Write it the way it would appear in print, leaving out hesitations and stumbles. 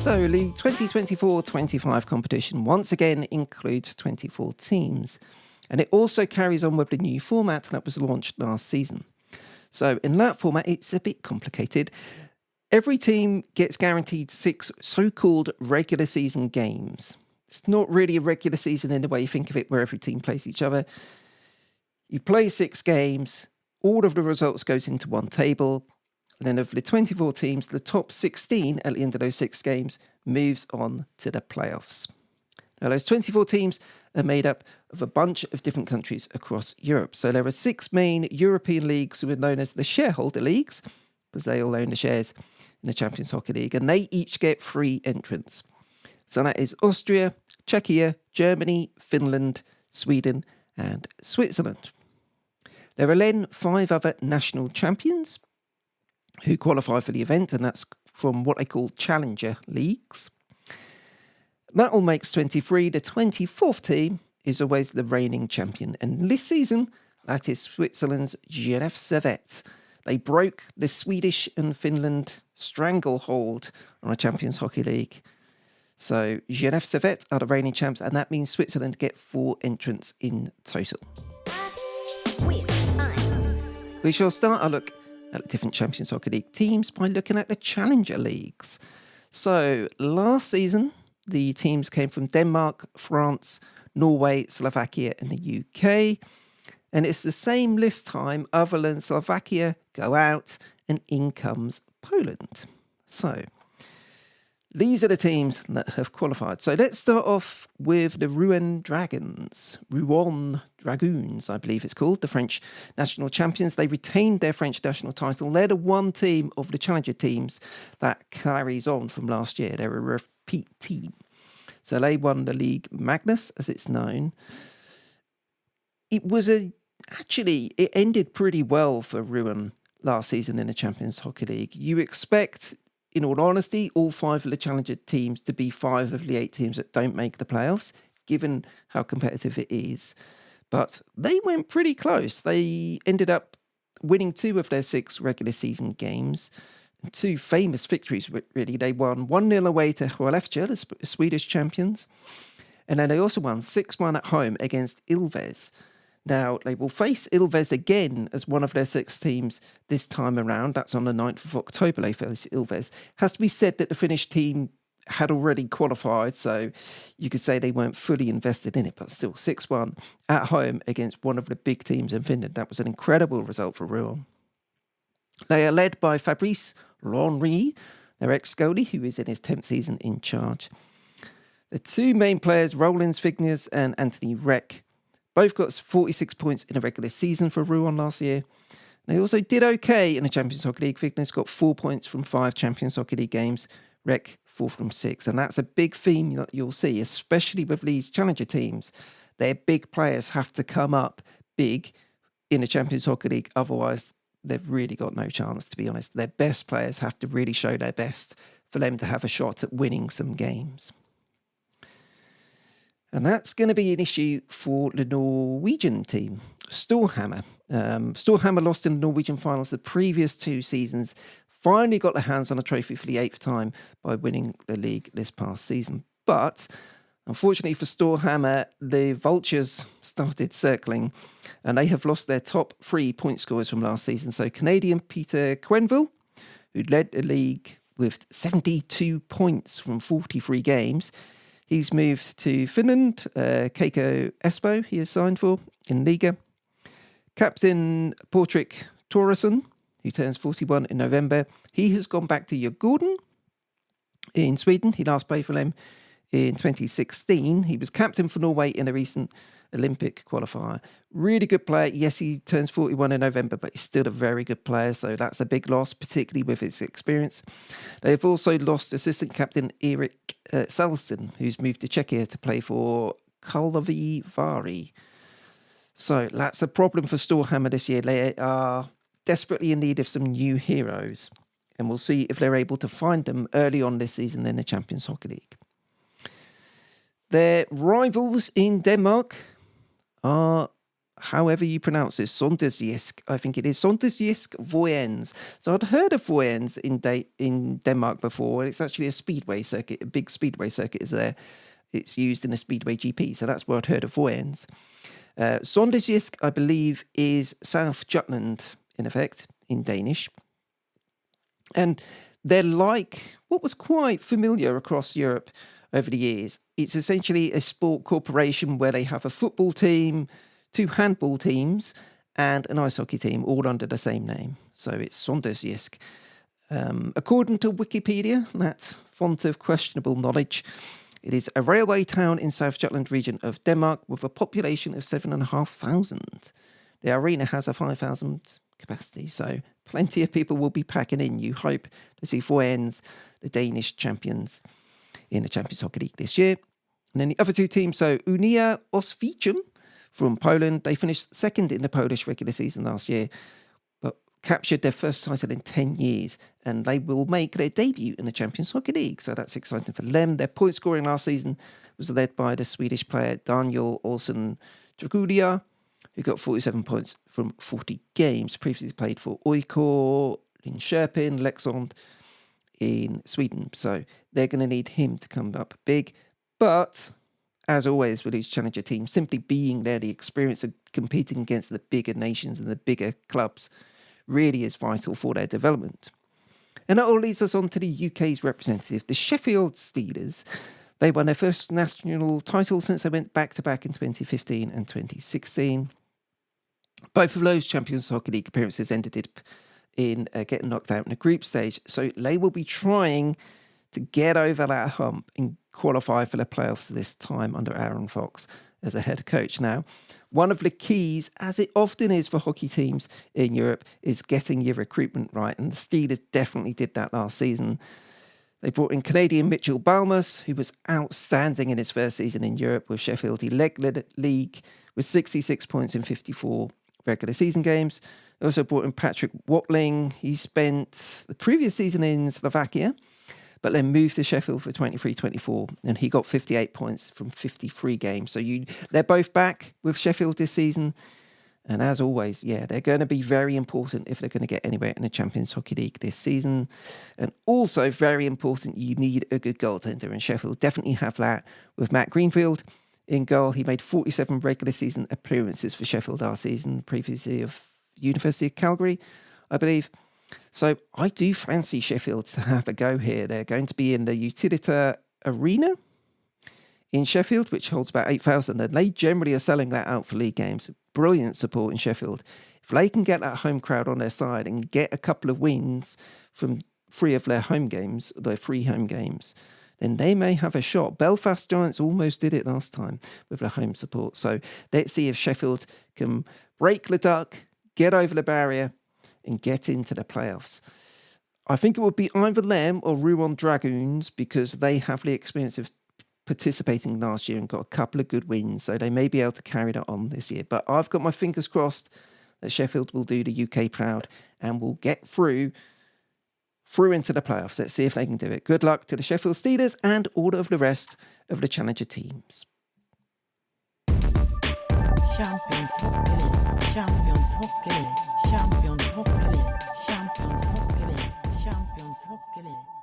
So the 2024-25 competition once again includes 24 teams, and it also carries on with the new format that was launched last season. So in that format, it's a bit complicated. Every team gets guaranteed 6 so-called regular season games. It's not really a regular season in the way you think of it, where every team plays each other. You play 6 games, all of the results goes into one table, and then of the 24 teams, the top 16 at the end of those 6 games moves on to the playoffs. Now, those 24 teams are made up of a bunch of different countries across Europe. So there are 6 main European leagues who are known as the shareholder leagues, because they all own the shares in the Champions Hockey League, and they each get 3 entrants. So that is Austria, Czechia, Germany, Finland, Sweden, and Switzerland. There are then 5 other national champions who qualify for the event, and that's from what they call challenger leagues. That all makes 23. The 24th team is always the reigning champion, and this season, that is Switzerland's Genève Servette. They broke the Swedish and Finland stranglehold on the Champions Hockey League. So Genève Servette are the reigning champs, and that means Switzerland get 4 entrants in total. We shall start our look at the different Champions Hockey League teams by looking at the Challenger Leagues. So last season, the teams came from Denmark, France, Norway, Slovakia and the UK. And it's the same this time, other than Slovakia go out and in comes Poland. So these are the teams that have qualified. So let's start off with the Rouen Dragoons, I believe it's called, the French national champions. They retained their French national title. They're the one team of the challenger teams that carries on from last year. They're a repeat team. So they won the Ligue Magnus, as it's known. It ended pretty well for Rouen last season in the Champions Hockey League. You expect, in all honesty, all 5 of the challenger teams to be 5 of the 8 teams that don't make the playoffs, given how competitive it is. But they went pretty close. They ended up winning 2 of their 6 regular season games. 2 famous victories, really. They won 1-0 away to Skellefteå, the Swedish champions. And then they also won 6-1 at home against Ilves. Now, they will face Ilves again as one of their 6 teams this time around. That's on the 9th of October they face Ilves. Has to be said that the Finnish team had already qualified, so you could say they weren't fully invested in it, but still 6-1 at home against one of the big teams in Finland. That was an incredible result for Rouen. They are led by Fabrice Lonry, their ex-goalie, who is in his 10th season in charge. The 2 main players, Roland Vignes and Anthony Reck, both got 46 points in a regular season for Rouen last year. They also did okay in the Champions Hockey League. Vignes got 4 points from 5 Champions Hockey League games. Reck 4 from 6. And that's a big theme that you'll see, especially with these challenger teams. Their big players have to come up big in the Champions Hockey League. Otherwise, they've really got no chance, to be honest. Their best players have to really show their best for them to have a shot at winning some games. And that's going to be an issue for the Norwegian team, Storhamar. Storhamar lost in the Norwegian finals the previous 2 seasons, finally got their hands on a trophy for the 8th time by winning the league this past season. But unfortunately for Storhamar, the Vultures started circling and they have lost their top 3 point scorers from last season. So Canadian Peter Quenville, who led the league with 72 points from 43 games, he's moved to Finland. Keiko Espoo he is signed for in Liga. Captain Patrik Thoresson, who turns 41 in November, he has gone back to Djurgården in Sweden. He last played for them in 2016. He was captain for Norway in a recent Olympic qualifier. Really good player. Yes, he turns 41 in November, but he's still a very good player, so that's a big loss, particularly with his experience. They've also lost assistant captain Erik Salston, who's moved to Czechia to play for Karlovy Vary. So that's a problem for Storhamar this year. They are desperately in need of some new heroes, and we'll see if they're able to find them early on this season in the Champions Hockey League. Their rivals in Denmark are however you pronounce this, Sondersjysk, I think it is, Sondersjysk Voyens. So I'd heard of Voyens in Denmark before, and it's actually a speedway circuit, a big speedway circuit is there. It's used in a speedway GP, so that's where I'd heard of Voyens. Sondersjysk, I believe, is South Jutland, in effect, in Danish. And they're like what was quite familiar across Europe over the years. It's essentially a sport corporation where they have a football team, 2 handball teams, and an ice hockey team, all under the same name. So it's Sondersjysk. According to Wikipedia, that font of questionable knowledge, it is a railway town in South Jutland region of Denmark with a population of 7,500. The arena has a 5,000 capacity, so plenty of people will be packing in. You hope to see Voyens, the Danish champions, in the Champions Hockey League this year. And then the other 2 teams, so Unia Oswiecim from Poland, they finished second in the Polish regular season last year, but captured their first title in 10 years, and they will make their debut in the Champions Hockey League, so that's exciting for them. Their point scoring last season was led by the Swedish player Daniel Olsen Dragulia, who got 47 points from 40 games, previously played for Oikor, Linköping, Leksand in Sweden. So they're going to need him to come up big. But as always with these challenger teams, simply being there, the experience of competing against the bigger nations and the bigger clubs really is vital for their development. And that all leads us on to the UK's representative, the Sheffield Steelers. They won their first national title since they went back-to-back in 2015 and 2016. Both of those Champions Hockey League appearances ended in getting knocked out in the group stage. So they will be trying to get over that hump and qualify for the playoffs this time under Aaron Fox as a head coach. Now, one of the keys, as it often is for hockey teams in Europe, is getting your recruitment right. And the Steelers definitely did that last season. They brought in Canadian Mitchell Balmus, who was outstanding in his first season in Europe with Sheffield. He led the league with 66 points in 54 regular season games. They also brought in Patrick Watling. He spent the previous season in Slovakia, but then moved to Sheffield for 23-24, and he got 58 points from 53 games. So they're both back with Sheffield this season. And as always, they're going to be very important if they're going to get anywhere in the Champions Hockey League this season. And also very important, you need a good goaltender, and Sheffield definitely have that with Matt Greenfield in goal. He made 47 regular season appearances for Sheffield last season, previously of University of Calgary, I believe. So I do fancy Sheffield to have a go here. They're going to be in the Utilita Arena in Sheffield, which holds about 8,000, and they generally are selling that out for league games. Brilliant support in Sheffield. If they can get that home crowd on their side and get a couple of wins from 3 of their home games, their 3 home games, then they may have a shot. Belfast Giants almost did it last time with their home support. So let's see if Sheffield can break the duck, get over the barrier, and get into the playoffs. I think it would be either them or Rouen Dragoons, because they have the experience of participating last year and got a couple of good wins, so they may be able to carry that on this year. But I've got my fingers crossed that Sheffield will do the UK proud and will get through into the playoffs. Let's see if they can do it. Good luck to the Sheffield Steelers and all of the rest of the challenger teams. Champions Hockey League, Champions Hockey League, Champions Hockey League, Champions Hockey League, Champions Hockey League.